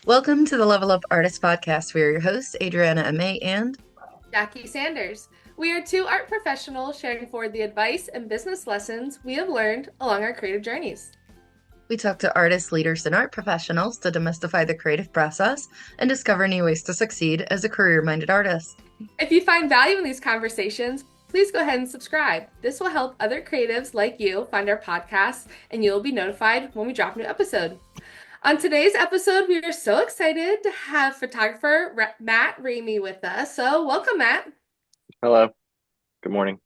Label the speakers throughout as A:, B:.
A: Welcome to the Level Up Artist Podcast. We are your hosts, Adriana Amay and
B: Jackie Sanders. We are two art professionals sharing forward the advice and business lessons we have learned along our creative journeys.
A: we talk to artists, leaders, and art professionals to demystify the creative process and discover new ways to succeed as a career-minded artist.
B: If you find value in these conversations, please go ahead and subscribe. This will help other creatives like you find our podcast, and you'll be notified when we drop a new episode. On today's episode, we are so excited to have photographer Matt Ramey with us. So, welcome, Matt.
C: Hello. Good morning.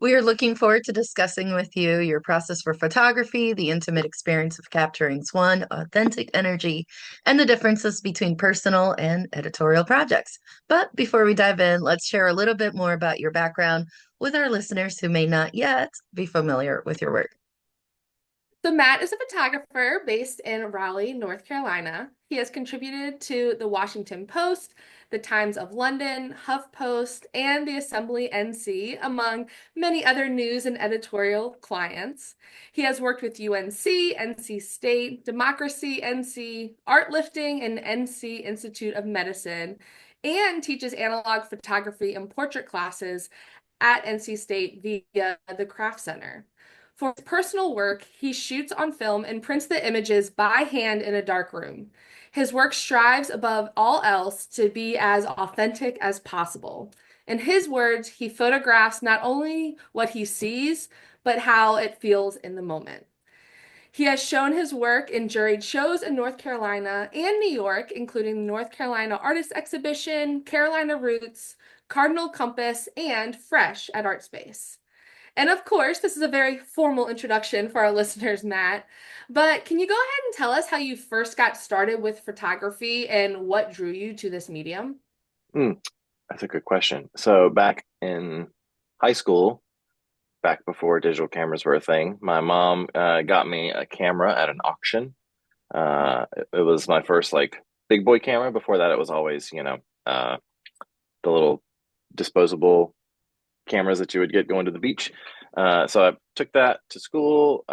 A: We are looking forward to discussing with you your process for photography, the intimate experience of capturing swan, authentic energy, and the differences between personal and editorial projects. But before we dive in, let's share a little bit more about your background with our listeners who may not yet be familiar with your work.
B: So Matt is a photographer based in Raleigh, North Carolina. He has contributed to the Washington Post, the Times of London, HuffPost, and the Assembly NC, among many other news and editorial clients. He has worked with UNC, NC State, Democracy NC, Art Lifting, and NC Institute of Medicine, and teaches analog photography and portrait classes at NC State via the Craft Center. For his personal work, he shoots on film and prints the images by hand in a dark room. His work strives above all else to be as authentic as possible. In his words, he photographs not only what he sees, but how it feels in the moment. He has shown his work in juried shows in North Carolina and New York, including the North Carolina Artists Exhibition, Carolina Roots, Cardinal Compass, and Fresh at ArtSpace. And of course, this is a very formal introduction for our listeners, Matt. But can you go ahead and tell us how you first got started with photography and what drew you to this medium?
C: That's a good question. So back in high school, back before digital cameras were a thing, my mom got me a camera at an auction. It was my first like big boy camera. Before that, it was always, the little disposable cameras that you would get going to the beach. So I took that to school.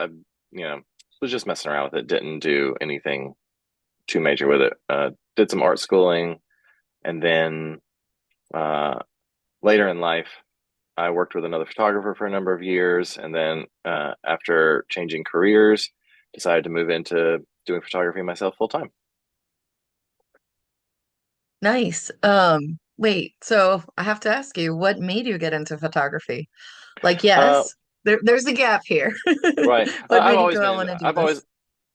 C: Was just messing around with it. Didn't do anything too major with it. Did some art schooling, and then later in life, I worked with another photographer for a number of years, and then after changing careers, decided to move into doing photography myself full time.
A: Nice. Wait, so I have to ask you, what made you get into photography? Like,
C: Uh,
A: yes, there's a gap here.
C: right.
A: What
C: I've
A: made you
C: always
A: go, I
C: been
A: want
C: into,
A: to do this?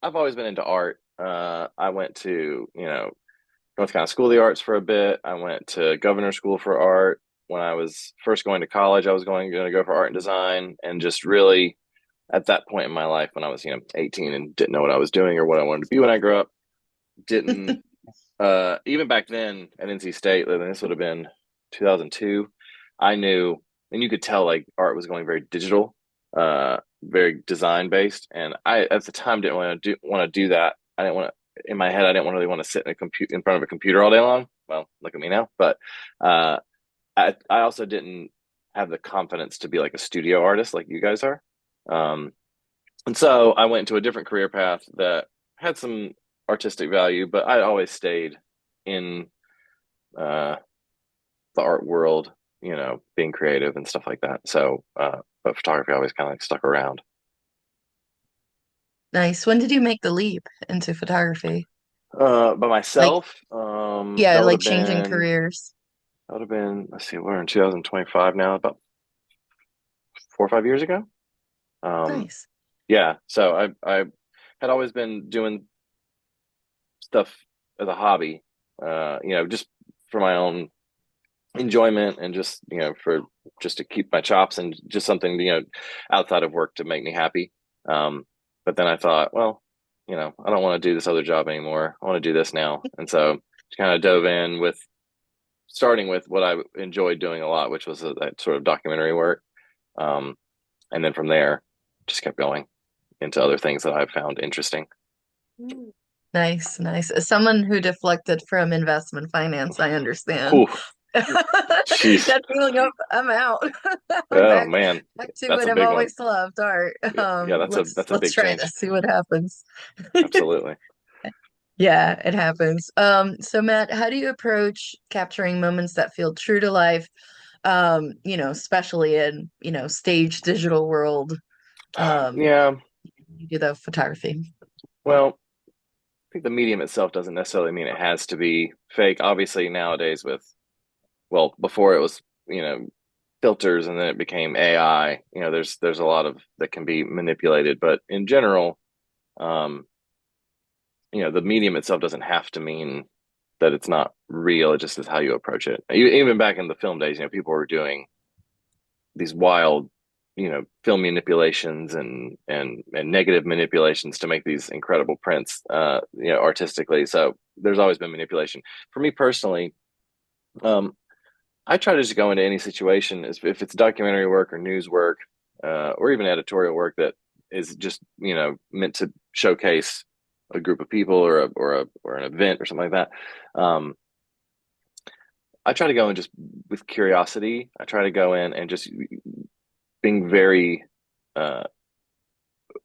C: I've always been into art. I went to, North Carolina School of the Arts for a bit. I went to Governor School for Art. When I was first going to college, I was going to go for art and design, and just really at that point in my life when I was, 18 and didn't know what I was doing or what I wanted to be when I grew up, didn't even back then at NC State, and this would have been 2002, I knew, and you could tell like art was going very digital, very design based, and I at the time didn't want to do that. I didn't want to in my head. I didn't really want to sit in front of a computer all day long. Well, look at me now, but uh, I also didn't have the confidence to be like a studio artist like you guys are. Um, and so I went into a different career path that had some artistic value, but I always stayed in uh, the art world, being creative and stuff like that. So, but photography always kind of like stuck around.
A: Nice. When did you make the leap into photography?
C: By
A: Like,
C: myself,
A: yeah, like changing careers.
C: let's see, we're in 2025 now, about 4 or 5 years ago. Um,
A: Nice.
C: yeah, so I had always been doing stuff as a hobby, just for my own enjoyment and just, for just to keep my chops and just something, outside of work to make me happy. But then I thought, well, I don't want to do this other job anymore. I want to do this now. And so just kind of dove in with starting with what I enjoyed doing a lot, which was that sort of documentary work. Um, and then from there, just kept going into other things that I found interesting.
B: Mm.
A: Nice, nice. As someone who deflected from investment finance, I understand.
C: Whew, jeez.
A: That feeling of I'm out. I'm
C: Oh
A: back
C: man,
A: back to
C: that's
A: what
C: a
A: I've
C: big one.
A: always loved, art.
C: Yeah,
A: Let's
C: that's a
A: let's
C: big
A: try
C: change.
A: this, see what happens.
C: Absolutely.
A: Yeah, it happens. So Matt, how do you approach capturing moments that feel true to life? Especially in, stage digital world. Um,
C: Yeah,
A: you do the photography.
C: well, I think the medium itself doesn't necessarily mean it has to be fake. Obviously, nowadays well, before it was, filters and then it became AI, there's a lot of that can be manipulated, but in general, um, the medium itself doesn't have to mean that it's not real. It just is how you approach it. Even back in the film days, people were doing these wild, film manipulations and negative manipulations to make these incredible prints, artistically. So there's always been manipulation. For me personally, um, I try to just go into any situation, if it's documentary work or news work, or even editorial work that is just meant to showcase a group of people or an event or something like that. I try to go in just with curiosity. I try to go in and just being very uh,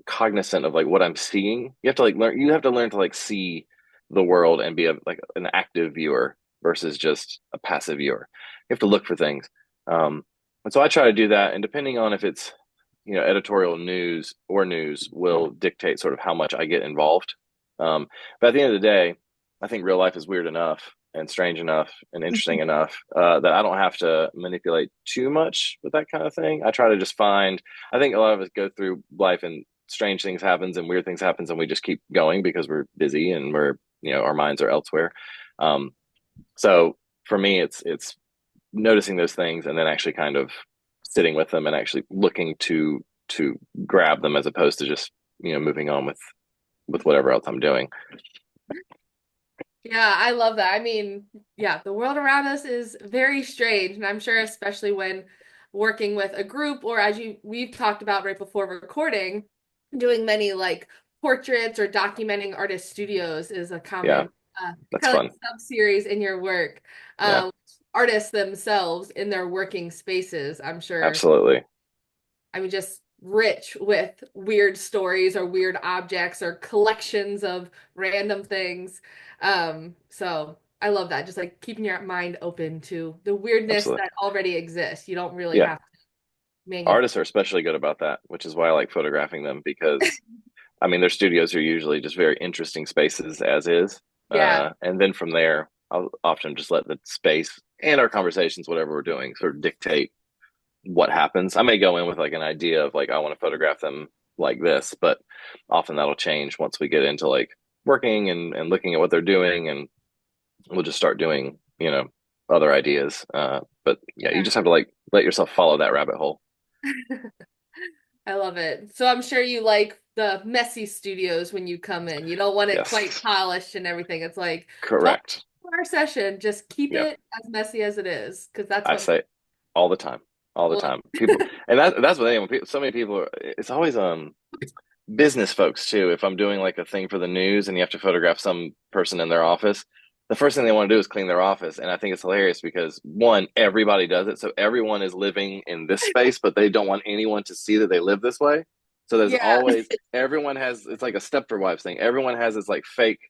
C: cognizant of like what I'm seeing. You have to like learn. You have to learn to like see the world and be like an active viewer versus just a passive viewer. You have to look for things, and so I try to do that. And depending on if it's editorial news or news will dictate sort of how much I get involved. But at the end of the day, I think real life is weird enough and strange enough and interesting enough that I don't have to manipulate too much with that kind of thing. I try to just find. I think a lot of us go through life and strange things happens and weird things happens and we just keep going because we're busy and we're our minds are elsewhere. Um, so for me, it's noticing those things and then actually kind of sitting with them and actually looking to grab them as opposed to just moving on with whatever else I'm doing.
B: Yeah, I love that. I mean, yeah, the world around us is very strange, and I'm sure especially when working with a group or as we've talked about right before recording, doing many like portraits or documenting artist studios is a
C: Yeah,
B: common
C: that's
B: kind of
C: fun.
B: like sub-series in your work.
C: Yeah,
B: Artists themselves in their working spaces, I'm sure
C: absolutely.
B: I mean, just rich with weird stories or weird objects or collections of random things. So I love that. Just like keeping your mind open to the weirdness
C: Absolutely.
B: that already exists. You don't really
C: Yeah.
B: have to manufacture.
C: Artists are especially good about that, which is why I like photographing them because I mean their studios are usually just very interesting spaces as is.
B: Yeah.
C: And then from there I'll often just let the space and our conversations, whatever we're doing, sort of dictate what happens. I may go in with like an idea of like I want to photograph them like this, but often that'll change once we get into like working and looking at what they're doing, and we'll just start doing other ideas. But yeah, you just have to like let yourself follow that rabbit hole.
B: I love it. So I'm sure you like the messy studios when you come in. You don't want it quite
C: Yes,
B: polished and everything. It's like, don't
C: correct.
B: our session, just keep
C: Yep,
B: it as messy as it is, because that's
C: I
B: what
C: say all the time, all
B: I
C: the
B: love.
C: time. People, and that's what they when people, so many people are. It's always business folks too. If I'm doing like a thing for the news and you have to photograph some person in their office, the first thing they want to do is clean their office. And I think it's hilarious because one, everybody does it. So everyone is living in this space, but they don't want anyone to see that they live this way. So there's
B: Yeah,
C: always everyone has it's like a Stepford Wives thing. Everyone has this like fake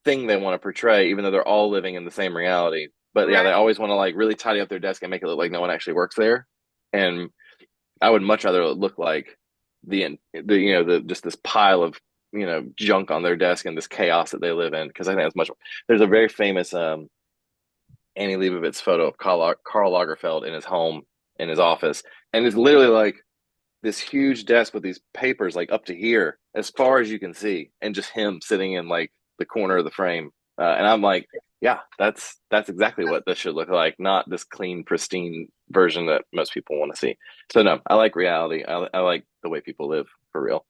C: thing they want to portray, even though they're all living in the same reality. But yeah, they
B: right.
C: always want to like really tidy up their desk and make it look like no one actually works there. And I would much rather it look like the the just this pile of junk on their desk and this chaos that they live in, because I think that's much. There's a very famous Annie Leibovitz photo of Karl Lagerfeld in his home in his office, and it's literally like this huge desk with these papers like up to here as far as you can see, and just him sitting in like the corner of the frame. And I'm like, yeah, that's exactly what this should look like, not this clean, pristine version that most people want to see. So no, I like reality. I like the way people live for real.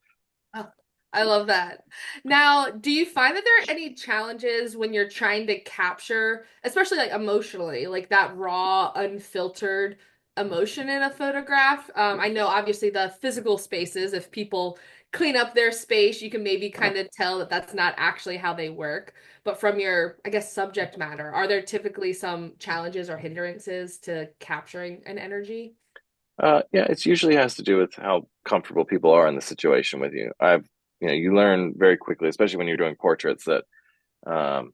B: Oh, I love that. Now, do you find that there are any challenges when you're trying to capture, especially like emotionally, like that raw, unfiltered emotion in a photograph? I know obviously the physical spaces, if people clean up their space, you can maybe
C: Yeah.
B: kind of tell that that's not actually how they work. But from your, I guess, subject matter, are there typically some challenges or hindrances to capturing an energy?
C: Yeah, it's usually has to do with how comfortable people are in the situation with you. I've, you learn very quickly, especially when you're doing portraits, that um,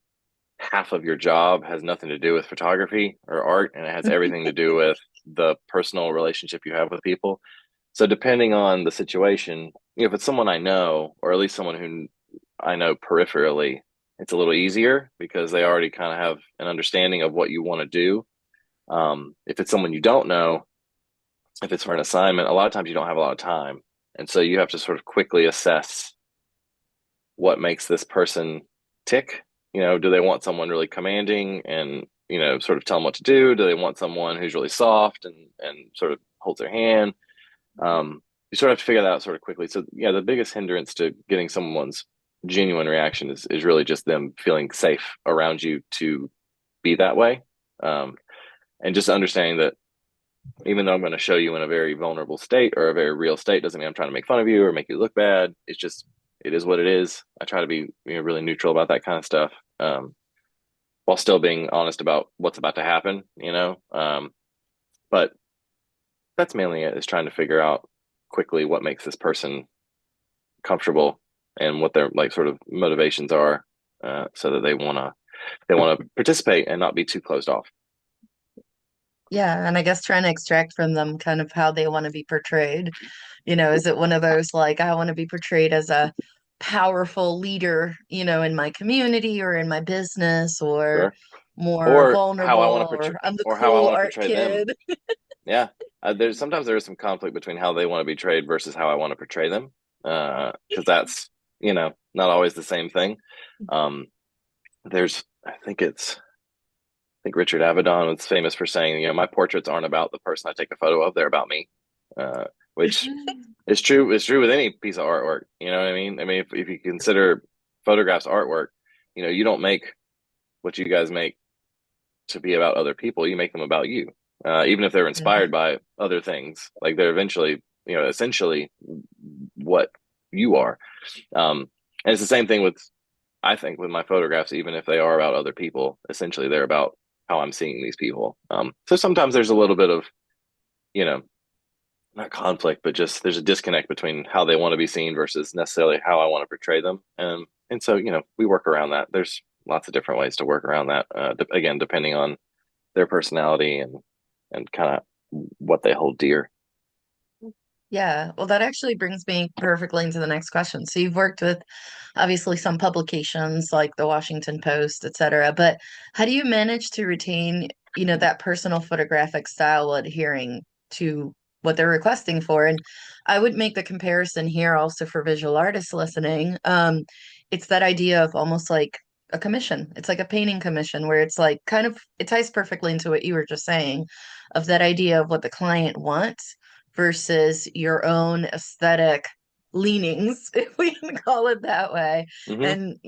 C: half of your job has nothing to do with photography or art, and it has everything to do with the personal relationship you have with people. So depending on the situation, if it's someone I know, or at least someone who I know peripherally, it's a little easier because they already kind of have an understanding of what you want to do. If it's someone you don't know, if it's for an assignment, a lot of times you don't have a lot of time. And so you have to sort of quickly assess what makes this person tick. Do they want someone really commanding and, sort of tell them what to do? Do they want someone who's really soft and sort of holds their hand? You sort of have to figure that out sort of quickly. So yeah, the biggest hindrance to getting someone's genuine reaction is really just them feeling safe around you to be that way. And just understanding that even though I'm going to show you in a very vulnerable state or a very real state, doesn't mean I'm trying to make fun of you or make you look bad. It's just, it is what it is. I try to be really neutral about that kind of stuff, while still being honest about what's about to happen. But that's mainly it, is trying to figure out quickly what makes this person comfortable and what their like sort of motivations are, so that they want to participate and not be too closed off.
A: Yeah, and I guess trying to extract from them kind of how they want to be portrayed. Is it one of those like I want to be portrayed as a powerful leader, in my community or in my business, or
C: Sure.
A: more
C: Or how I want to
A: vulnerable,
C: portray,
A: or I'm the
C: or how I
A: cool
C: want to
A: art
C: portray them.
A: kid?
C: Yeah. There is some conflict between how they want to be portrayed versus how I want to portray them. Because that's, not always the same thing. Um, there's, I think Richard Avedon was famous for saying, my portraits aren't about the person I take a photo of; they're about me. Which is true. It's true with any piece of artwork. You know what I mean? I mean, if you consider photographs artwork, you don't make what you guys make to be about other people. You make them about you, even if they're
A: Mhm.
C: inspired by other things. Like they're eventually, essentially what you are. And it's the same thing with, I think, with my photographs. Even if they are about other people, essentially they're about how I'm seeing these people. So sometimes there's a little bit of, you know, not conflict, but just there's a disconnect between how they want to be seen versus necessarily how I want to portray them. And so, we work around that. There's lots of different ways to work around that. Again, depending on their personality and kind of what they hold dear.
A: Yeah, well, that actually brings me perfectly into the next question. So you've worked with obviously some publications like the Washington Post, et cetera, but how do you manage to retain, that personal photographic style while adhering to what they're requesting for? And I would make the comparison here also for visual artists listening. It's that idea of almost like a commission. It's like a painting commission where it's like kind of, it ties perfectly into what you were just saying of that idea of what the client wants versus your own aesthetic leanings, if we can call it that way.
C: Hmm.
A: And,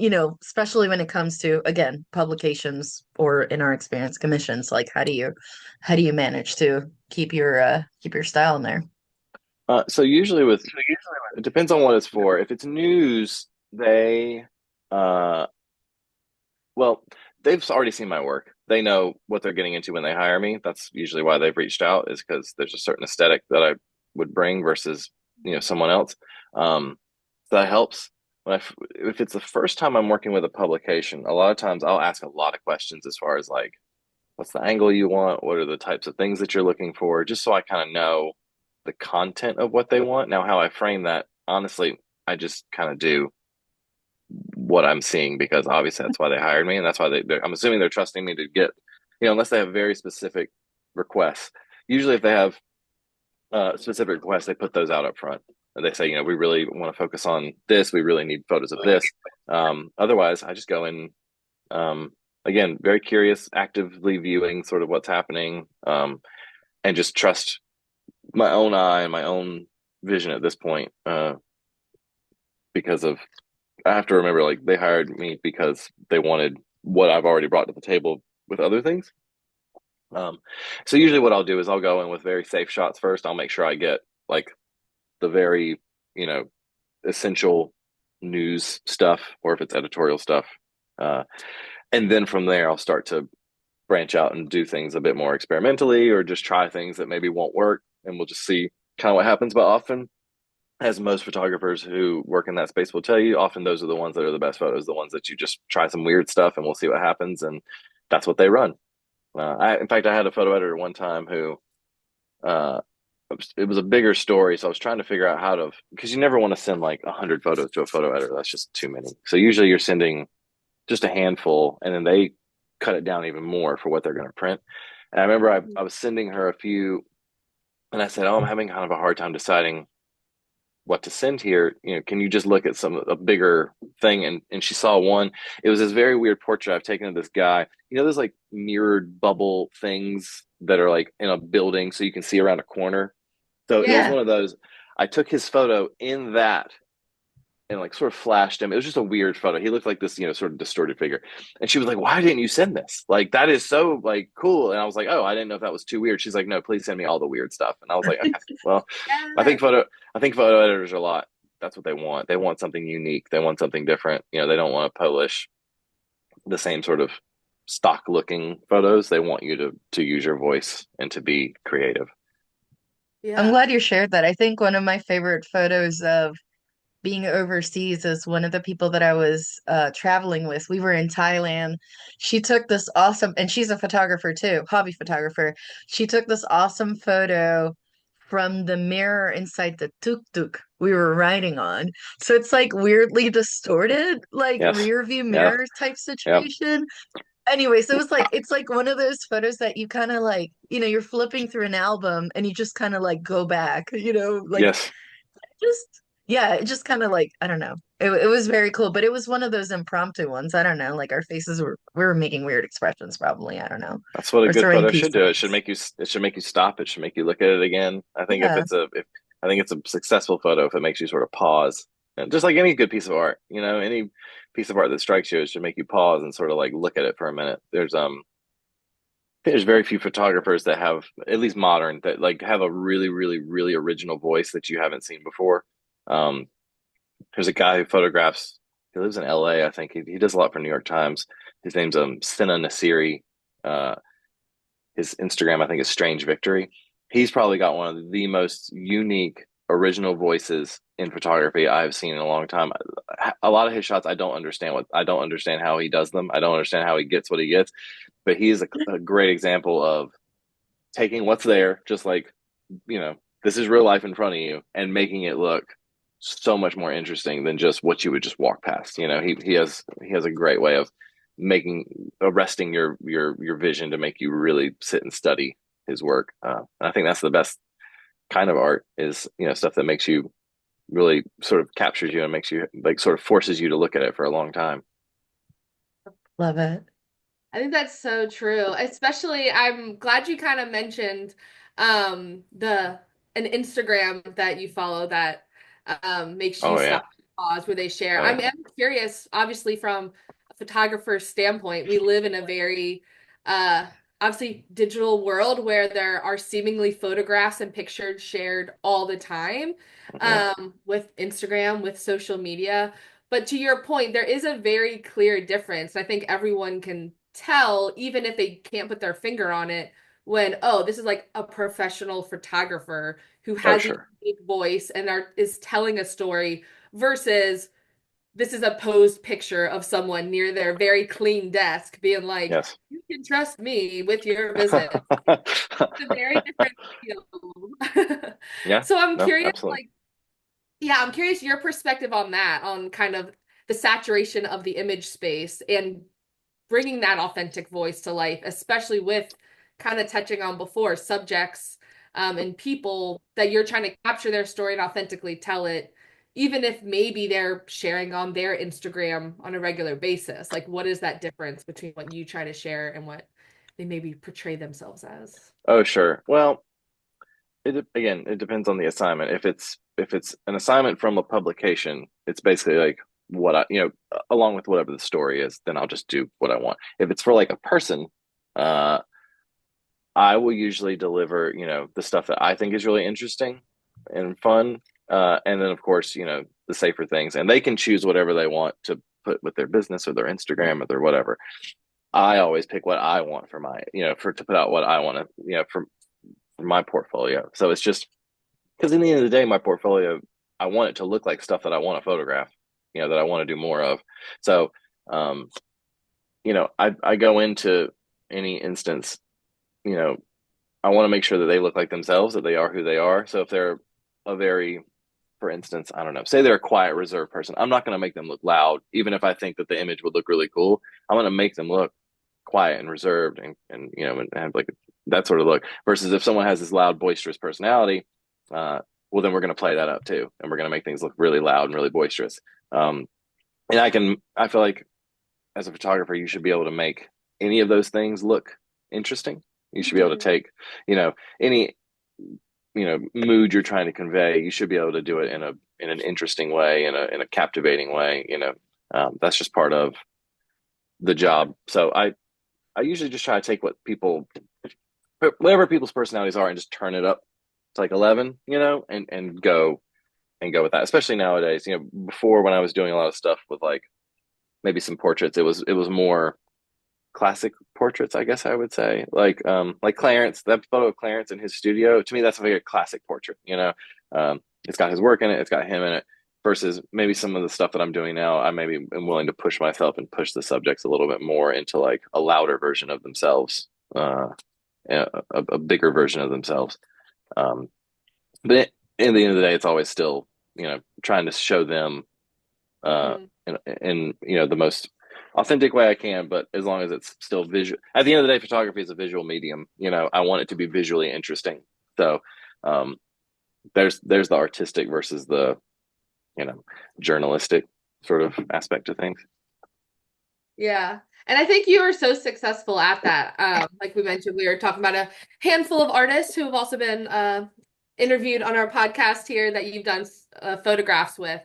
A: especially when it comes to, again, publications or in our experience, commissions, like how do you manage to keep your style in there?
C: So usually it depends on what it's for. If it's news, uh, well, they've already seen my work. They know what they're getting into when they hire me. That's usually why they've reached out, is because there's a certain aesthetic that I would bring versus, someone else. So that helps. If it's the first time I'm working with a publication, a lot of times I'll ask a lot of questions as far as like, what's the angle you want? What are the types of things that you're looking for? Just so I kind of know the content of what they want. Now, how I frame that, honestly, I just kind of do what I'm seeing because obviously that's why they hired me, and that's why I'm assuming they're trusting me to get, unless they have very specific requests. Usually, if they have specific requests, they put those out up front. And they say, we really want to focus on this. We really need photos of this. Otherwise, I just go in, again, very curious, actively viewing sort of what's happening, and just trust my own eye and my own vision at this point, because of I have to remember, like, they hired me because they wanted what I've already brought to the table with other things. Um, so usually what I'll do is I'll go in with very safe shots first. I'll make sure I get like the very, you know, essential news stuff, or if it's editorial stuff. Uh, and then from there, I'll start to branch out and do things a bit more experimentally, or just try things that maybe won't work, and we'll just see kind of what happens. But often as most photographers who work in that space will tell you, often those are the ones that are the best photos, the ones that you just try some weird stuff and we'll see what happens. And that's what they run. In fact, I had a photo editor one time who, uh, it was a bigger story. So I was trying to figure out how to, because you never want to send like 100 photos to a photo editor. That's just too many. So usually you're sending just a handful and then they cut it down even more for what they're going to print. And I remember I was sending her a few and I said, oh, I'm having kind of a hard time deciding what to send here. Can you just look at a bigger thing? And she saw one. It was this very weird portrait I've taken of this guy. There's like mirrored bubble things that are like in a building so you can see around a corner. So it was
A: Yeah.
C: one of those. I took his photo in that and like sort of flashed him. It was just a weird photo. He looked like this, sort of distorted figure. And she was like, "Why didn't you send this? Like that is so like cool." And I was like, "Oh, I didn't know if that was too weird." She's like, "No, please send me all the weird stuff." And I was like, "Okay, well, I
B: Yeah.
C: think photo I think photo editors are a lot. That's what they want. They want something unique. They want something different. They don't want to publish the same sort of stock looking photos. They want you to use your voice and to be creative."
A: I'm
B: Yeah.
A: glad you shared that. I think one of my favorite photos of being overseas is one of the people that I was traveling with. We were in Thailand. She took this awesome, and she's a photographer too, hobby photographer. She took this awesome photo from the mirror inside the tuk-tuk we were riding on. So it's like weirdly distorted, like
C: Yes.
A: rear view
C: Yeah.
A: mirror type
C: Yeah.
A: situation. Anyways, it's like one of those photos that you kind of like, you're flipping through an album and you just kind of like go back, like
C: Yes.
A: just yeah, it just kind of like I don't know. It was very cool, but it was one of those impromptu ones. I don't know, like our faces were we were making weird expressions probably, I don't know,
C: That's what a
A: or
C: good
A: throwing
C: photo should do.
A: pieces.
C: It should make you stop. It should make you look at it again. I think
A: Yeah,
C: I think it's a successful photo if it makes you sort of pause. And just like any good piece of art, any piece of art that strikes you, it should make you pause and sort of like look at it for a minute. There's very few photographers that have, at least modern, that like have a really, really, really original voice that you haven't seen before. Um, there's a guy who photographs. He lives in LA, I think. He does a lot for New York Times. His name's Sina Nasiri. Uh, his Instagram, I think, is Strange Victory. He's probably got one of the most unique original voices in photography I've seen in a long time. A lot of his shots, I don't understand how he does them. I don't understand how he gets what he gets, but he is a great example of taking what's there, just like, this is real life in front of you and making it look so much more interesting than just what you would just walk past. He has a great way of making arresting your vision to make you really sit and study his work. And I think that's the best kind of art is stuff that makes you really sort of captures you and makes you like sort of forces you to look at it for a long time.
A: love it.
B: I think that's so true. Especially, I'm glad you kind of mentioned the an Instagram that you follow that makes you
C: Oh yeah,
B: stop and pause where they share.
C: oh
B: I'm
C: yeah,
B: am curious, obviously from a photographer's standpoint, we live in a very uh obviously digital world where there are seemingly photographs and pictures shared all the time
C: yeah.
B: with Instagram, with social media. But to your point, there is a very clear difference. I think everyone can tell, even if they can't put their finger on it, when, oh, this is like a professional photographer who
C: Oh
B: has a
C: sure,
B: unique voice and is telling a story versus this is a posed picture of someone near their very clean desk being like,
C: yes.
B: you can trust me with your business. It's a very different feel.
C: Yeah,
B: So I'm
C: no,
B: curious,
C: absolutely.
B: like, yeah, I'm curious your perspective on that, on kind of the saturation of the image space and bringing that authentic voice to life, especially with kind of touching on before subjects and people that you're trying to capture their story and authentically tell it, even if maybe they're sharing on their Instagram on a regular basis. Like, what is that difference between what you try to share and what they maybe portray themselves as?
C: Oh sure. Well, it depends on the assignment. If it's an assignment from a publication, it's basically like what along with whatever the story is, then I'll just do what I want. If it's for like a person, uh, I will usually deliver, the stuff that I think is really interesting and fun. And then of course, the safer things. And they can choose whatever they want to put with their business or their Instagram or their whatever. I always pick what I want for my, for to put out what I want to, for my portfolio. So it's just because in the end of the day, my portfolio, I want it to look like stuff that I want to photograph, that I want to do more of. So, um, I go into any instance, you know, I want to make sure that they look like themselves, that they are who they are. So if they're a very, for instance, I don't know, say they're a quiet, reserved person, I'm not going to make them look loud, even if I think that the image would look really cool. I'm going to make them look quiet and reserved and have like that sort of look. Versus if someone has this loud, boisterous personality, well, then we're going to play that up too, and we're going to make things look really loud and really boisterous. Um, and I feel like as a photographer, you should be able to make any of those things look interesting. You should be able to
B: Mhm.
C: take, any, mood you're trying to convey. You should be able to do it in an interesting way, in a captivating way. That's just part of the job. So I usually just try to take whatever people's personalities are and just turn it up to like 11, and go with that. Especially nowadays, before when I was doing a lot of stuff with like maybe some portraits, it was more classic portraits, I guess I would say. Like Clarence, that photo of Clarence in his studio, to me, that's a very classic portrait. It's got his work in it, it's got him in it, versus maybe some of the stuff that I'm doing now, I maybe am willing to push myself and push the subjects a little bit more into like a louder version of themselves, a bigger version of themselves. Um, but in the end of the day, it's always still, trying to show them
B: Mhm.
C: in the most authentic way I can, but as long as it's still visual. At the end of the day, photography is a visual medium. I want it to be visually interesting. So um, there's the artistic versus the you know journalistic sort of aspect of things.
B: Yeah. And I think you were so successful at that. Like we mentioned, we were talking about a handful of artists who have also been interviewed on our podcast here that you've done photographs with.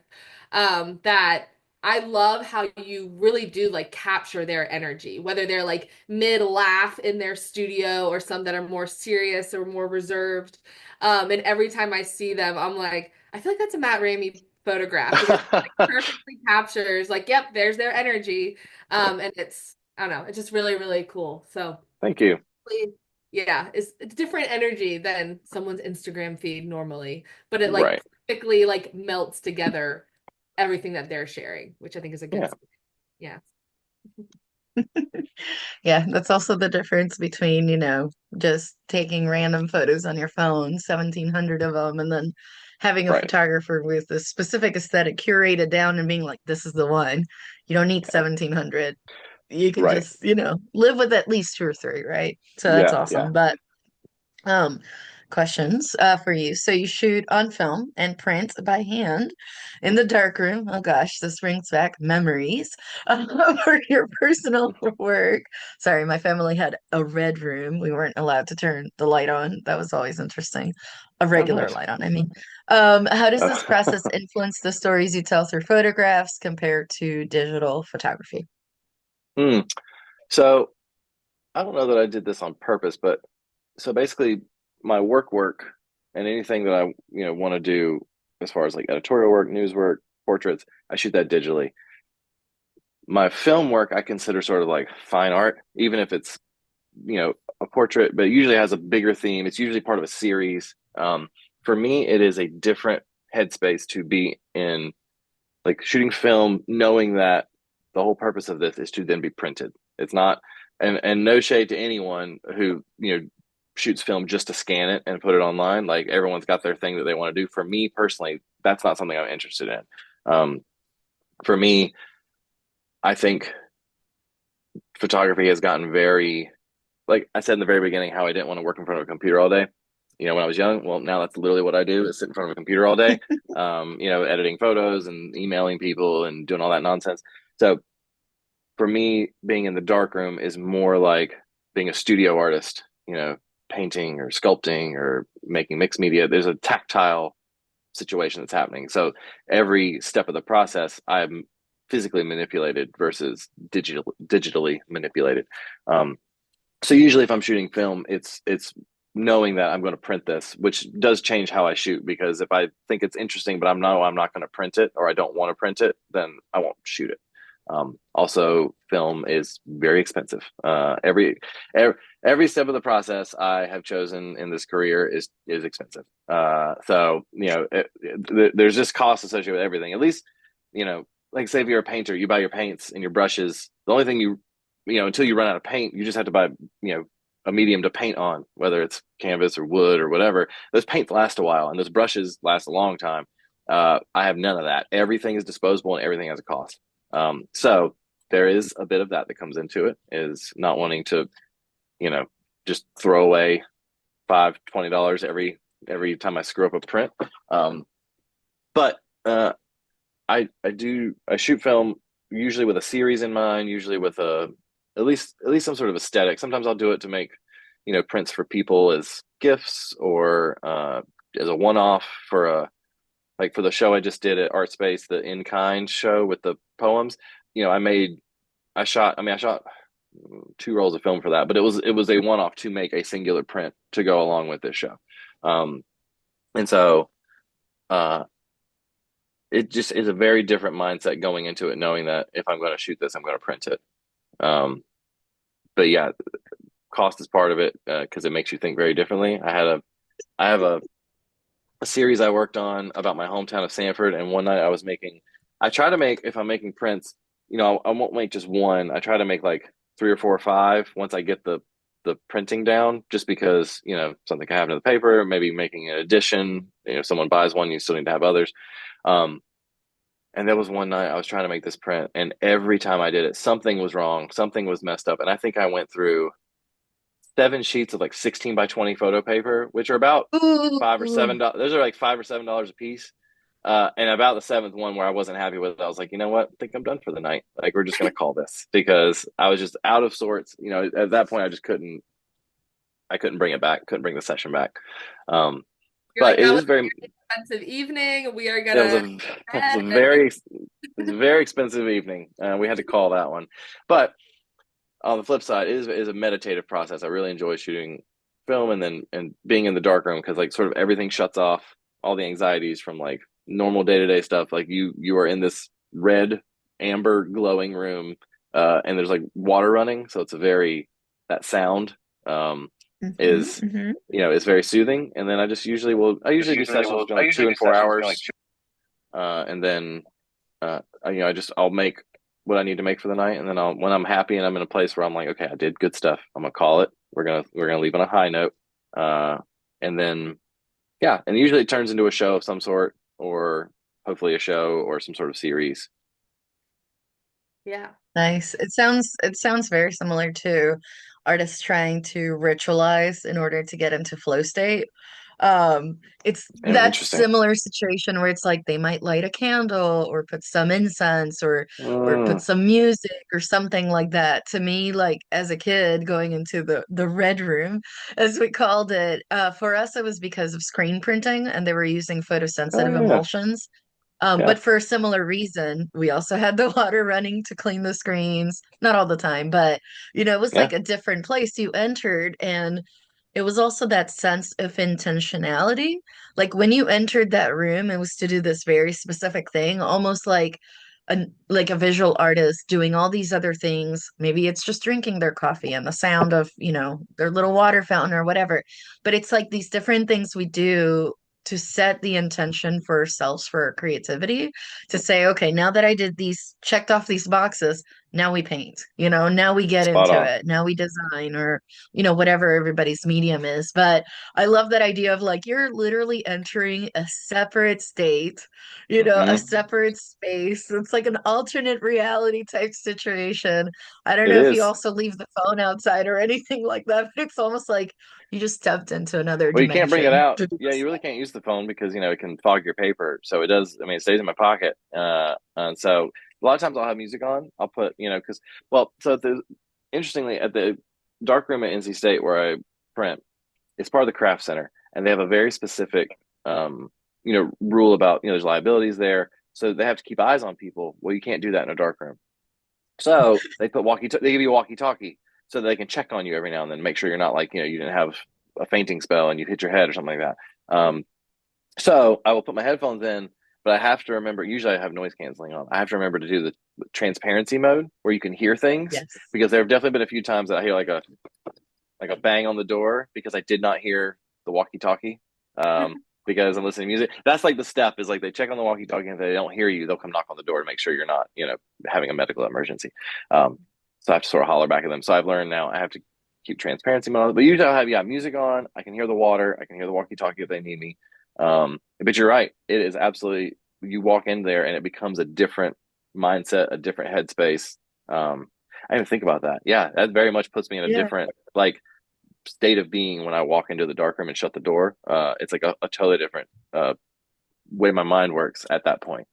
B: That I love how you really do like capture their energy, whether they're like mid laugh in their studio or some that are more serious or more reserved. And every time I see them, I'm like, I feel like that's a Matt Ramey photograph because it like perfectly captures like, yep, there's their energy. And it's, I don't know, it's just really, really cool. So,
C: Thank you.
B: yeah, it's different energy than someone's Instagram feed normally, but it like
C: Right.
B: perfectly like melts together everything that they're sharing, which I think is a good
C: Yeah.
B: sign. Yeah.
A: Yeah, that's also the difference between, just taking random photos on your phone, 1,700 of them, and then having a
C: Right.
A: photographer with a specific aesthetic curated down and being like, this is the one. You don't need
C: Yeah.
A: 1,700. You can
C: Right.
A: just, live with at least two or three, right? So that's
C: Yeah. Yeah.
A: awesome. But um, questions for you. So you shoot on film and print by hand in the darkroom. Oh gosh, this brings back memories for your personal work. Sorry, my family had a red room. We weren't allowed to turn the light on. That was always interesting. A
C: Oh,
A: regular
C: nice.
A: light on, I mean. How does this process influence the stories you tell through photographs compared to digital photography?
C: Hmm. So I don't know that I did this on purpose, but so basically my work and anything that I want to do as far as like editorial work, news work, portraits, I shoot that digitally. My film work I consider sort of like fine art, even if it's a portrait, but it usually has a bigger theme. It's usually part of a series. For me, it is a different headspace to be in, like shooting film, knowing that the whole purpose of this is to then be printed. It's not, and no shade to anyone who shoots film just to scan it and put it online. Like everyone's got their thing that they want to do. For me personally, that's not something I'm interested in. For me, I think photography has gotten very, like I said in the very beginning, how I didn't want to work in front of a computer all day. When I was young, well, now that's literally what I do is sit in front of a computer all day, editing photos and emailing people and doing all that nonsense. So for me, being in the dark room is more like being a studio artist, painting or sculpting or making mixed media. There's a tactile situation that's happening. So every step of the process, I'm physically manipulated versus digitally manipulated. Um, so usually if I'm shooting film, it's knowing that I'm going to print this, which does change how I shoot, because if I think it's interesting but I'm not going to print it, or I don't want to print it, then I won't shoot it. Also, film is very expensive. Every step of the process I have chosen in this career is expensive. So there's just costs associated with everything. At least, like say if you're a painter, you buy your paints and your brushes. The only thing until you run out of paint, you just have to buy a medium to paint on, whether it's canvas or wood or whatever. Those paints last a while, and those brushes last a long time. I have none of that. Everything is disposable and everything has a cost. So there is a bit of that comes into it, is not wanting to, just throw away $20 every time I screw up a print. But I shoot film usually with a series in mind, usually with at least some sort of aesthetic. Sometimes I'll do it to make, prints for people as gifts, or as a one-off for the show I just did at Art Space, the In Kind show with the poems. I shot 2 rolls of film for that, but it was a one-off to make a singular print to go along with this show. And so it just is a very different mindset going into it, knowing that if I'm going to shoot this, I'm going to print it. But yeah, cost is part of it, because it makes you think very differently. I have a series I worked on about my hometown of Sanford, and one night I try to make, if I'm making prints, I won't make just one. I try to make like 3 or 4 or 5 once I get the printing down, just because something can happen to the paper. Maybe making an edition, someone buys one, you still need to have others. And there was one night I was trying to make this print, and every time I did it, something was wrong, something was messed up, and I think I went through 7 sheets of like 16 by 20 photo paper, which are about $5 or $7. Those are like $5 or $7 a piece. And about the 7th one where I wasn't happy with it, I was like, you know what? I think I'm done for the night. Like, we're just going to call this, because I was just out of sorts. At that point, I couldn't bring it back, couldn't bring the session back.
B: You're
C: But
B: like,
C: it
B: that
C: is
B: was a
C: very,
B: very expensive evening. We are
C: it was
B: gonna
C: it was a very expensive evening. We had to call that one. But on the flip side, it is a meditative process. I really enjoy shooting film and being in the dark room, because like sort of everything shuts off, all the anxieties from like normal day-to-day stuff. Like you are in this red amber glowing room, and there's like water running, so it's that sound is is very soothing. And then I usually do sessions between like 2 and 4 hours, and then I'll make what I need to make for the night, and then when I'm happy and I'm in a place where I'm like, okay, I did good stuff, I'm gonna call it. We're gonna leave on a high note, and then yeah, and usually it turns into a show of some sort, or hopefully a show or some sort of series.
B: Yeah.
A: Nice. It sounds very similar to artists trying to ritualize in order to get into flow state. It's that
C: Interesting.
A: similar situation where it's like they might light a candle or put some incense or put
C: Mm,
A: some music or something like that. To me, like as a kid going into the red room, as we called it, for us it was because of screen printing and they were using
C: oh
A: photosensitive
C: yeah,
A: emulsions.
C: yeah,
A: But for a similar reason, we also had the water running to clean the screens. Not all the time, but it was
C: yeah.
A: like a different place you entered. And it was also that sense of intentionality. Like when you entered that room, it was to do this very specific thing, almost like a visual artist doing all these other things. Maybe it's just drinking their coffee and the sound of, their little water fountain or whatever. But it's like these different things we do to set the intention for ourselves for our creativity, to say, okay, now that I did these, checked off these boxes, now we paint, now we get
C: Spot
A: into
C: on.
A: it, now we design, or whatever everybody's medium is. But I love that idea of like you're literally entering a separate state, a
C: Hmm.
A: separate space. It's like an alternate reality type situation. I don't
C: It
A: know if you
C: is.
A: also leave the phone outside or anything like that, but it's almost like you just stepped into another
C: Well, you can't bring it
A: dimension
C: out.
A: to do
C: Yeah,
A: this.
C: you really can't use the phone, because it can fog your paper. So it does. I mean, it stays in my pocket. And so a lot of times I'll have music on. I'll put, because interestingly, at the dark room at NC State where I print, it's part of the craft center, and they have a very specific rule about, there's liabilities there, so they have to keep eyes on people. Well, you can't do that in a dark room. So they give you a walkie-talkie so they can check on you every now and then, make sure you're not like, you didn't have a fainting spell and you hit your head or something like that. So I will put my headphones in, but I have to remember, usually I have noise canceling on. I have to remember to do transparency mode where you can hear things,
A: Yes.
C: because there have definitely been a few times that I hear like a bang on the door because I did not hear the walkie-talkie. Because I'm listening to music. That's like the step is like they check on the walkie-talkie, and if they don't hear you, they'll come knock on the door to make sure you're not, having a medical emergency. So I have to sort of holler back at them. So I've learned now I have to keep transparency mode on. But usually I have music on. I can hear the water. I can hear the walkie-talkie if they need me. But you're right. It is absolutely, you walk in there and it becomes a different mindset, a different headspace. I didn't think about that. Yeah, that very much puts me in a
A: Yeah.
C: different like state of being when I walk into the dark room and shut the door. It's like a totally different way my mind works at that point.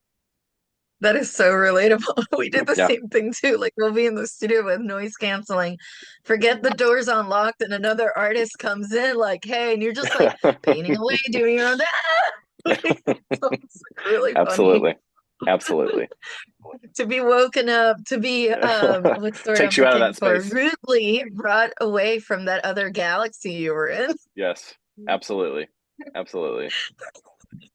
A: That is so relatable. We did the
C: Yeah.
A: same thing too. Like we'll be in the studio with noise canceling, forget the doors unlocked, and another artist comes in like, hey, and you're just like painting away, doing your own so it's like really funny
C: Absolutely. Absolutely.
A: to be woken up, to be what's the word I'm
C: Takes you out of
A: looking
C: that
A: for?
C: space.
A: Rudely brought away from that other galaxy you were in.
C: Yes. Absolutely. Absolutely.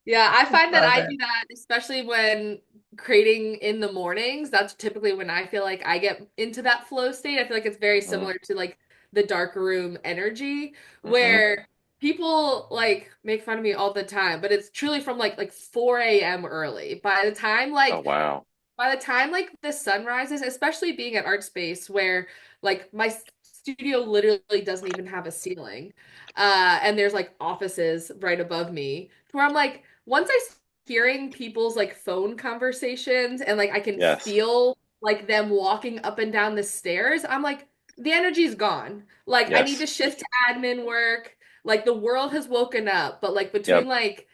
B: Yeah, I find that
A: Love
B: I
A: it.
B: do that, especially when creating in the mornings. That's typically when I feel like I get into that flow state. I feel like it's very
C: Mm,
B: similar to like the dark room energy,
C: hmm.
B: where people like make fun of me all the time, but it's truly from like 4 a.m. early.
C: Oh wow.
B: By the time like the sun rises, especially being at art space where like my studio literally doesn't even have a ceiling. And there's like offices right above me where I'm like, once I start hearing people's like phone conversations and like I can
C: Yes.
B: feel like them walking up and down the stairs, I'm like, the energy's gone. Like I need
C: Yes.
B: to shift to admin work. Like the world has woken up, but like between
C: Yep.
B: like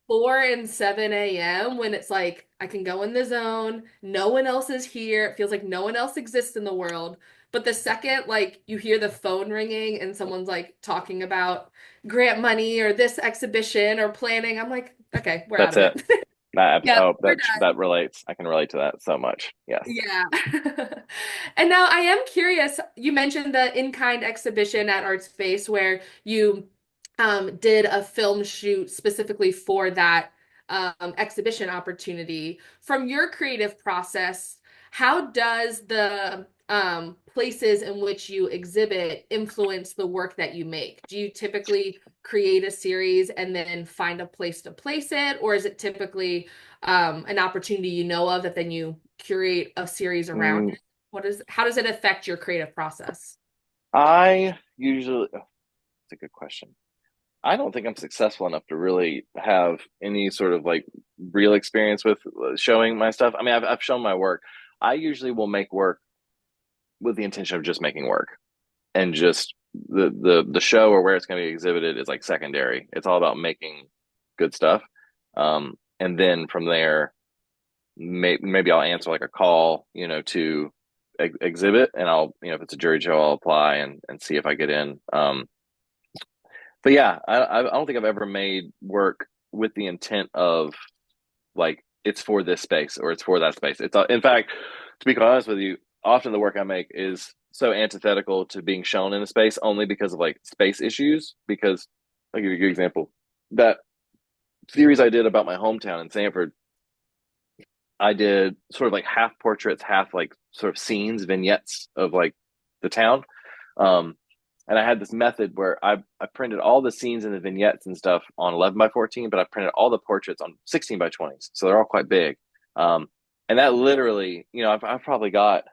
B: 4 and 7 a.m. when it's like I can go in the zone, no one else is here. It feels like no one else exists in the world. But the second like you hear the phone ringing and someone's like talking about grant money or this exhibition or planning, I'm like, okay, we're out
C: That's
B: of
C: it.
B: it. Yeah,
C: Oh,
B: we're
C: that relates. I can relate to that so much. Yes.
B: yeah. And now I am curious, you mentioned the in-kind exhibition at Art Space where you did a film shoot specifically for that exhibition opportunity. From your creative process, how does the places in which you exhibit influence the work that you make? Do you typically create a series and then find a place to place it, or is it typically an opportunity you know of that then you curate a series around
C: Mm,
B: it? How does it affect your creative process?
C: I usually, it's a good question. I don't think I'm successful enough to really have any sort of like real experience with showing my stuff. I mean, I've shown my work. I usually will make work with the intention of just making work, and just the show or where it's going to be exhibited is like secondary. It's all about making good stuff. And then from there, maybe I'll answer like a call, to exhibit, and I'll, if it's a jury show, I'll apply and see if I get in. But yeah, I don't think I've ever made work with the intent of like it's for this space or it's for that space. It's in fact, to be quite honest with you, often the work I make is so antithetical to being shown in a space only because of like space issues. Because I'll give you a good example. That series I did about my hometown in Sanford, I did sort of like half portraits, half like sort of scenes, vignettes of like the town. Um, and I had this method where I printed all the scenes and the vignettes and stuff on 11 by 14, but I printed all the portraits on 16 by 20s. So they're all quite big. And that literally, I've probably got,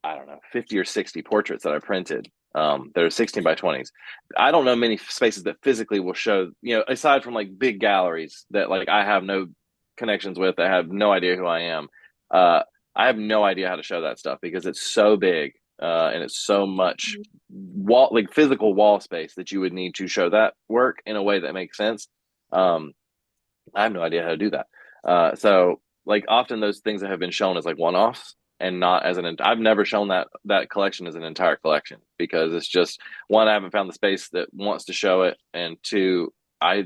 C: I don't know, 50 or 60 portraits that I printed. That are 16 by 20s. I don't know many spaces that physically will show, aside from like big galleries that like I have no connections with, I have no idea who I am. Uh, I have no idea how to show that stuff because it's so big, and it's so much wall, like physical wall space that you would need to show that work in a way that makes sense. Um, I have no idea how to do that. So like often those things that have been shown as like one-offs and not as I've never shown that collection as an entire collection because it's just, one, I haven't found the space that wants to show it, and two, I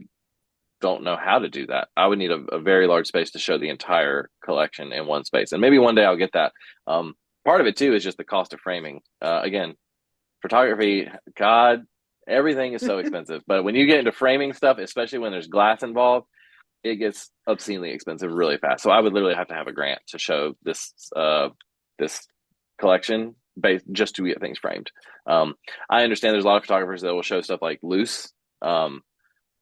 C: don't know how to do that. I would need a very large space to show the entire collection in one space, and maybe one day I'll get that. Part of it too is just the cost of framing. Again, photography, God, everything is so expensive. But when you get into framing stuff, especially when there's glass involved, it gets obscenely expensive really fast. So I would literally have to have a grant to show this collection based just to get things framed. I understand there's a lot of photographers that will show stuff like loose.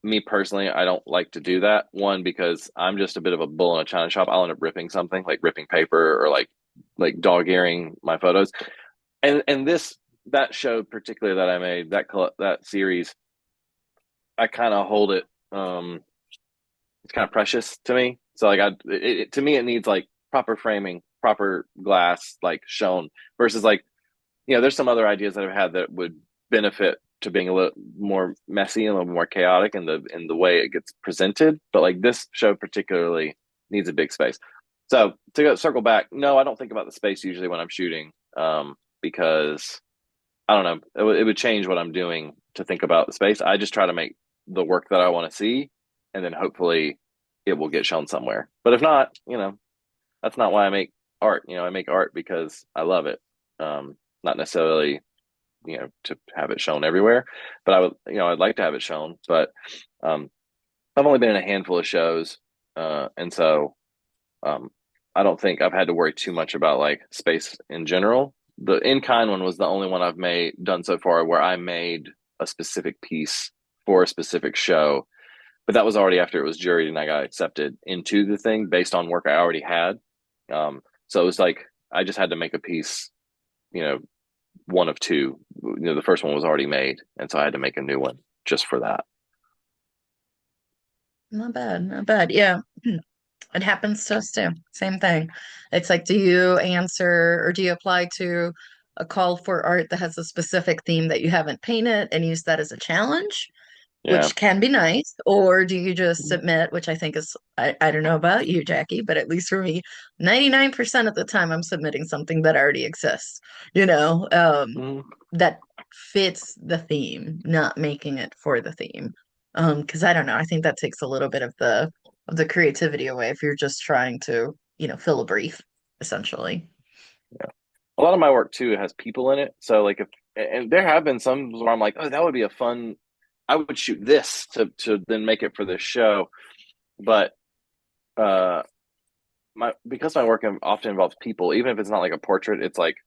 C: Me personally, I don't like to do that. One, because I'm just a bit of a bull in a china shop. I'll end up ripping something, like ripping paper or like dog earing my photos. And that show particularly that I made, that series, I kind of hold it. It's kind of precious to me. So like to me, it needs like proper framing, proper glass, like shown versus like, there's some other ideas that I've had that would benefit to being a little more messy and a little more chaotic in the way it gets presented. But like this show particularly needs a big space. So circle back, no, I don't think about the space usually when I'm shooting, because I don't know, it would change what I'm doing to think about the space. I just try to make the work that I want to see, and then hopefully it will get shown somewhere. But if not, that's not why I make art. I make art because I love it. Not necessarily, to have it shown everywhere, but I'd like to have it shown. But I've only been in a handful of shows, and so I don't think I've had to worry too much about like space in general. The in-kind one was the only one I've done so far where I made a specific piece for a specific show, but that was already after it was juried and I got accepted into the thing based on work I already had. So it was like I just had to make a piece, one of two. The first one was already made, and so I had to make a new one just for that.
A: Not bad, not bad. Yeah. It happens to us too. Same thing. It's like, do you answer or do you apply to a call for art that has a specific theme that you haven't painted and use that as a challenge,
C: Yeah.
A: which can be nice, or do you just submit, which I think is, I don't know about you, Jackie, but at least for me, 99% of the time I'm submitting something that already exists,
C: Mhm.
A: that fits the theme, not making it for the theme. Because I don't know, I think that takes a little bit of the creativity away if you're just trying to, fill a brief, essentially.
C: Yeah. A lot of my work too has people in it. So like and there have been some where I'm like, oh, that would be a fun. I would shoot this to then make it for this show, but uh, because my work often involves people, even if it's not like a portrait, it's like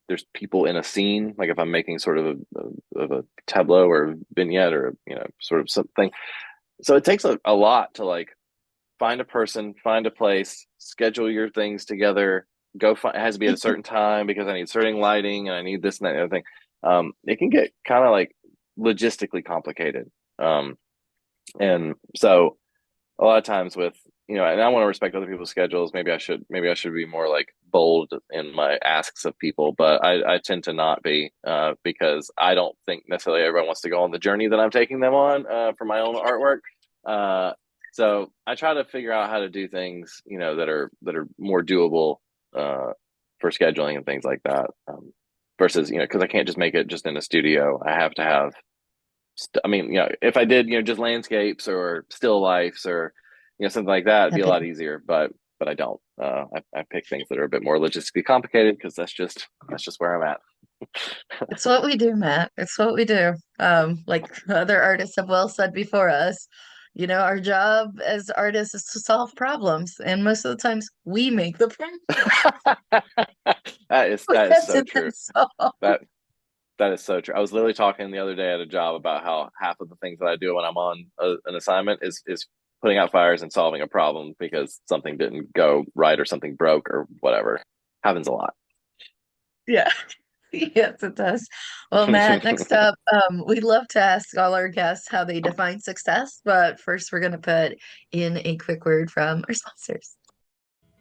C: there's people in a scene. Like if I'm making sort of a tableau or vignette or sort of something, so it takes a lot to like find a person, find a place, schedule your things together. It has to be at a certain time because I need certain lighting and I need this and that and the other thing. It can get kind of like logistically complicated. And so a lot of times with, and I want to respect other people's schedules. Maybe I should be more like bold in my asks of people, but I tend to not be, because I don't think necessarily everyone wants to go on the journey that I'm taking them on, for my own artwork. So I try to figure out how to do things, that are more doable, for scheduling and things like that. Versus, because I can't just make it just in a studio. I have to have, if I did, just landscapes or still lifes or, something like that, it'd be a lot easier. But I don't. I pick things that are a bit more logistically complicated because that's just where I'm at.
A: It's what we do, Matt. It's what we do. Like other artists have well said before us, our job as artists is to solve problems, and most of the times we make the problem.
C: that is so true.
A: Solved.
C: That is so true. I was literally talking the other day at a job about how half of the things that I do when I'm on an assignment is putting out fires and solving a problem because something didn't go right or something broke or whatever. Happens a lot.
A: Yeah. Yes, it does. Well, Matt, next up, we'd love to ask all our guests how they define success, but first we're going to put in a quick word from our sponsors.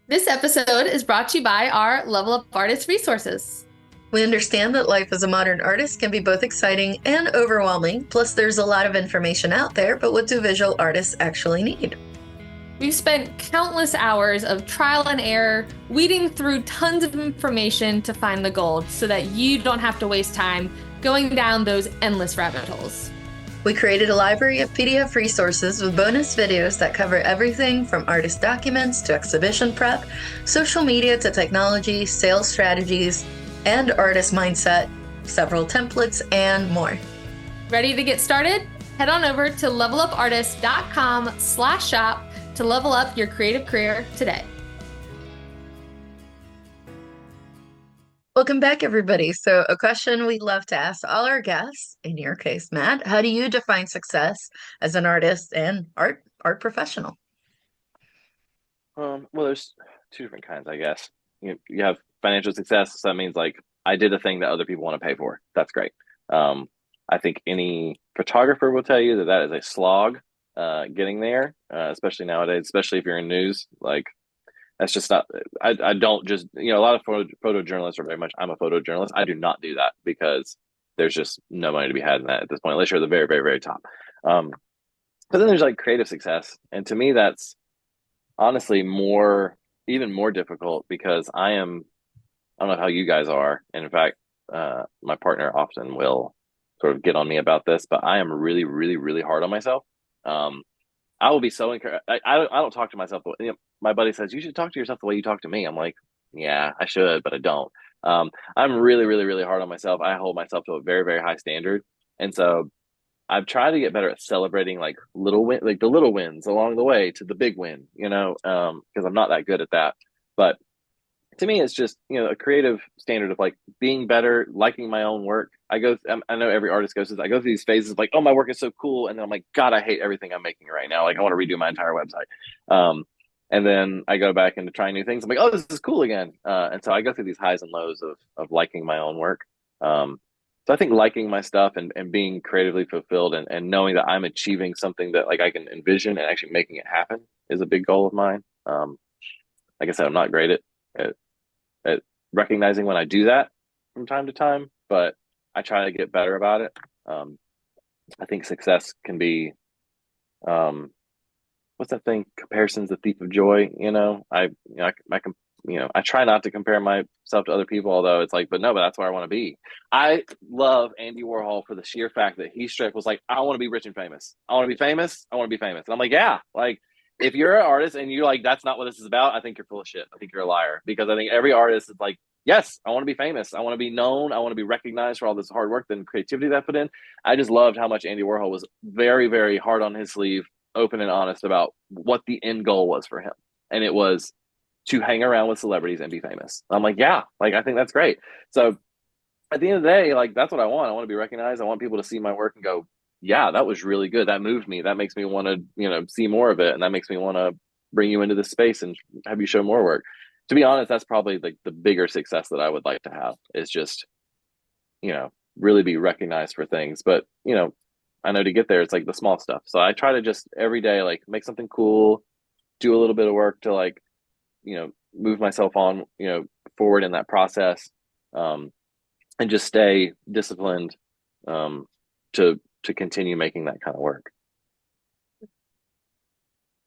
B: This episode is brought to you by our Level Up Artist resources.
A: We understand that life as a modern artist can be both exciting and overwhelming. Plus, there's a lot of information out there, but what do visual artists actually need?
B: We've spent countless hours of trial and error, weeding through tons of information to find the gold so that you don't have to waste time going down those endless rabbit holes.
A: We created a library of PDF resources with bonus videos that cover everything from artist documents to exhibition prep, social media to technology, sales strategies, and artist mindset, several templates, and more.
B: Ready to get started? Head on over to levelupartist.com/shop to level up your creative career today.
A: Welcome back, everybody. So, a question we love to ask all our guests, in your case, Matt, how do you define success as an artist and art professional?
C: Well, there's two different kinds, I guess. You have financial success, so that means like I did a thing that other people want to pay for. That's great. Um, I think any photographer will tell you that that is a slog, getting there, especially nowadays, especially if you're in news. Like that's just not. I don't just a lot of photojournalists are very much. I'm a photojournalist. I do not do that because there's just no money to be had in that at this point, unless you're at the very, very, very top. Um, but then there's like creative success, and to me, that's honestly even more difficult because I don't know how you guys are, and in fact, my partner often will sort of get on me about this, but I am really, really, really hard on myself. um I will be so encouraged. I don't talk to myself my buddy says you should talk to yourself the way you talk to me. I'm like, yeah, I should, but I don't. I'm really, really, really hard on myself. I hold myself to a very, very high standard, and so I've tried to get better at celebrating like like the little wins along the way to the big win, because I'm not that good at that. But to me, it's just, a creative standard of like being better, liking my own work. I know every artist goes through this. I go through these phases of like, oh, my work is so cool. And then I'm like, God, I hate everything I'm making right now. Like, I want to redo my entire website. Um, and then I go back into trying new things. I'm like, oh, this is cool again. And so I go through these highs and lows of liking my own work. So I think liking my stuff and being creatively fulfilled and knowing that I'm achieving something that like I can envision and actually making it happen is a big goal of mine. Like I said, I'm not great at, at recognizing when I do that from time to time, but I try to get better about it. I think success can be, what's that thing? Comparison's the thief of joy. I can, I try not to compare myself to other people, although it's like, but no, but that's where I want to be. I love Andy Warhol for the sheer fact that he straight was like, I want to be rich and famous. I want to be famous. I want to be famous. And I'm like, yeah, like if you're an artist and you're like, that's not what this is about, I think you're full of shit. I think you're a liar because I think every artist is like, yes, I want to be famous. I want to be known. I want to be recognized for all this hard work and creativity that I put in. I just loved how much Andy Warhol was very, very hard on his sleeve, open and honest about what the end goal was for him. And it was to hang around with celebrities and be famous. I'm like, yeah, like I think that's great. So at the end of the day, like that's what I want. I want to be recognized. I want people to see my work and go, yeah, that was really good. That moved me. That makes me want to, see more of it. And that makes me want to bring you into this space and have you show more work. To be honest, that's probably like the bigger success that I would like to have is just, really be recognized for things. But, I know to get there, it's like the small stuff. So I try to just every day, like make something cool, do a little bit of work to like, move myself on, forward in that process. And just stay disciplined, to continue making that kind of work.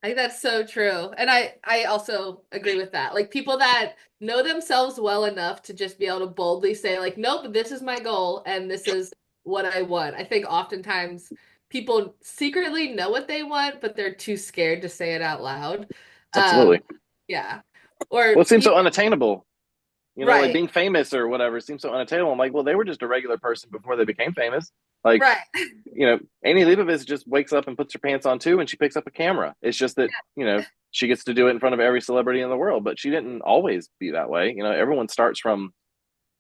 B: I think that's so true. And I also agree with that. Like people that know themselves well enough to just be able to boldly say like, nope, this is my goal and this is what I want. I think oftentimes people secretly know what they want, but they're too scared to say it out loud.
C: Absolutely.
B: Yeah.
C: Well,
B: Or
C: it seems so unattainable. Like
B: right.
C: being famous or whatever seems so unattainable. I'm like, well, they were just a regular person before they became famous. Like,
B: Right.
C: Annie Leibovitz just wakes up and puts her pants on too, and she picks up a camera. It's just that, she gets to do it in front of every celebrity in the world, but she didn't always be that way. Everyone starts from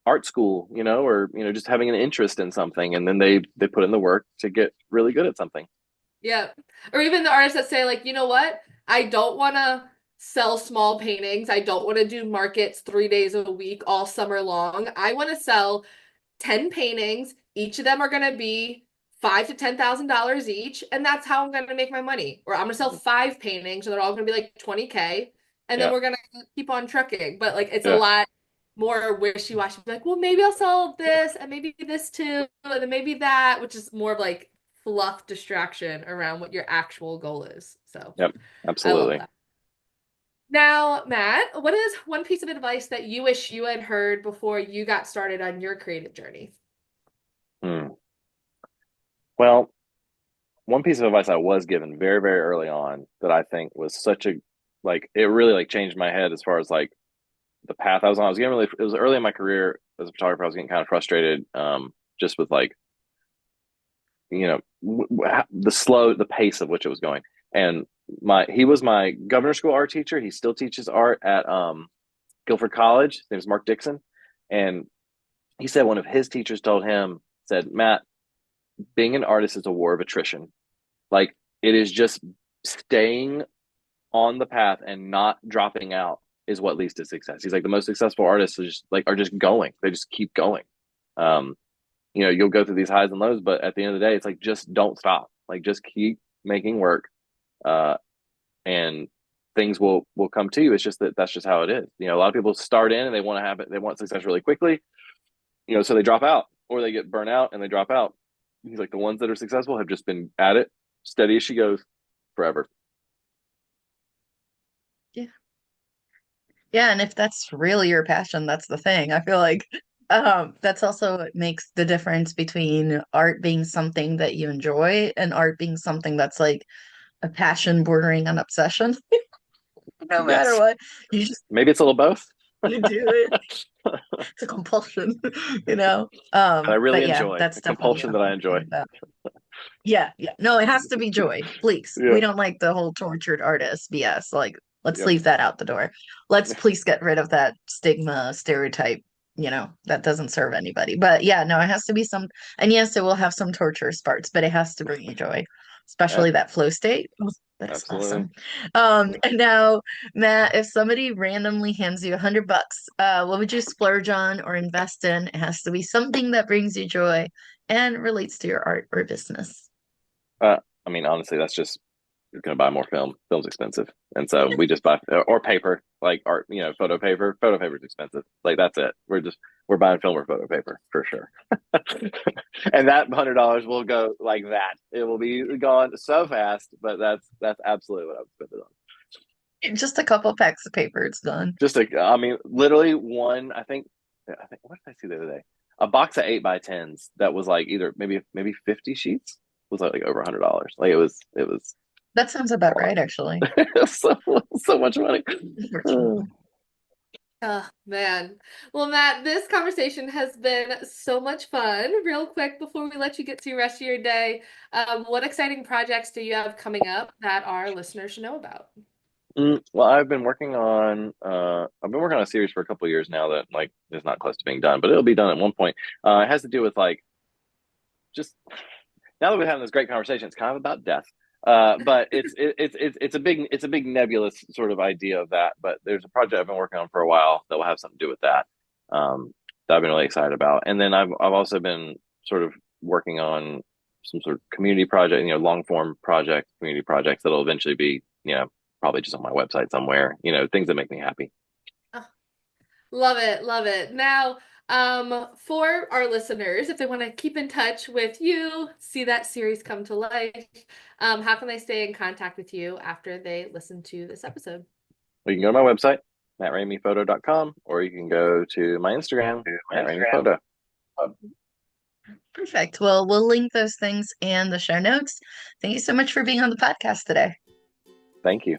C: art school, or, just having an interest in something, and then they put in the work to get really good at something.
B: Yeah. Or even the artists that say like, you know what? I don't want to sell small paintings. I don't want to do markets 3 days a week all summer long. I want to sell 10 paintings. Each of them are going to be $5,000 to $10,000 each, and that's how I'm going to make my money. Or I'm going to sell 5 paintings, and they're all going to be like 20K, and then
C: Yeah.
B: we're going to keep on trucking. But like it's a
C: Yeah.
B: lot more wishy-washy. Like, well, maybe I'll sell this, and maybe this too, and then maybe that, which is more of like fluff distraction around what your actual goal is. So
C: Yep.
B: I love
C: Absolutely.
B: that. Now, Matt, what is one piece of advice that you wish you had heard before you got started on your creative journey?
C: Hmm. Well, one piece of advice I was given very, very early on that I think was such a like it really like changed my head as far as like the path I was on. I was getting really it was early in my career as a photographer. I was getting kind of frustrated, just with like the pace of which it was going. And he was my governor school art teacher. He still teaches art at Guilford College. His name is Mark Dixon, and he said one of his teachers told him, said, Matt, being an artist is a war of attrition. Like, it is just staying on the path and not dropping out is what leads to success. He's like, the most successful artists are just going. They just keep going. You'll go through these highs and lows, but at the end of the day, it's like, just don't stop. Like, just keep making work, and things will come to you. It's just that's just how it is. A lot of people start in and they want to have it. They want success really quickly, so they drop out or they get burnt out and they drop out. He's like, the ones that are successful have just been at it, steady as she goes, forever.
A: Yeah. Yeah, and if that's really your passion, that's the thing. I feel like that's also what makes the difference between art being something that you enjoy and art being something that's like a passion bordering on obsession. No matter
C: Yes.
A: what, you just
C: Maybe it's a little both.
A: you do it. It's a compulsion,
C: And I really
A: but yeah,
C: enjoy
A: that's
C: a
A: definitely
C: compulsion that I
A: something to
C: enjoy.
A: think about. Yeah, yeah. No, it has to be joy, please.
C: Yeah.
A: We don't like the whole tortured artist BS. Like, let's
C: Yep.
A: leave that out the door. Let's please get rid of that stigma, stereotype, that doesn't serve anybody. But yeah, no, it has to be and yes, it will have some torturous parts, but it has to bring you joy,
C: Yeah,
A: especially that flow state. Oh, that's
C: absolutely.
A: awesome. And now, Matt, if somebody randomly hands you $100, what would you splurge on or invest in? It has to be something that brings you joy and relates to your art or business.
C: I mean, honestly, that's just going to buy more film. Film's expensive, and so we just buy or paper, like art. Photo paper. Photo paper is expensive. Like, that's it. We're buying film or photo paper for sure. And that $100 will go like that. It will be gone so fast, but that's absolutely what I would spend it on.
A: Just a couple packs of paper, it's done.
C: I mean, literally one. I think what did I see the other day? A box of 8x10s that was like either maybe 50 sheets was like over $100. Like, it was
A: That sounds about right, actually.
C: so much money.
A: Unfortunately.
B: Oh, man. Well, Matt, this conversation has been so much fun. Real quick, before we let you get to the rest of your day, what exciting projects do you have coming up that our listeners should know about?
C: Well, I've been working on a series for a couple of years now that like is not close to being done, but it'll be done at one point. It has to do with like just now that we're having this great conversation, it's kind of about death. But it's a big nebulous sort of idea of that. But there's a project I've been working on for a while that will have something to do with that. That I've been really excited about. And then I've also been sort of working on some sort of community project, long form community projects that'll eventually be, probably just on my website somewhere, things that make me happy.
B: Oh, love it. Love it. Now, for our listeners, if they want to keep in touch with you, see that series come to life, how can they stay in contact with you after they listen to this episode?
C: Well, you can go to my website, mattrameyphoto.com, or you can go to my Instagram, mattrameyphoto.
A: Perfect. Well, we'll link those things in the show notes. Thank you so much for being on the podcast today.
C: Thank you.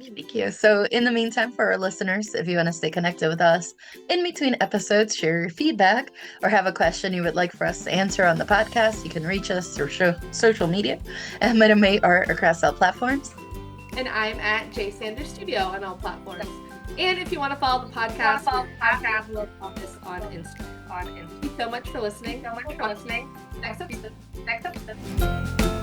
A: Thank you. So, in the meantime, for our listeners, if you want to stay connected with us in between episodes, share your feedback, or have a question you would like for us to answer on the podcast, you can reach us through social media at Matt Art across all platforms.
B: And I'm at J Sanders Studio on all platforms. And if you want to follow the podcast, we'll follow this on Instagram. Thank you so much for listening. Next episode.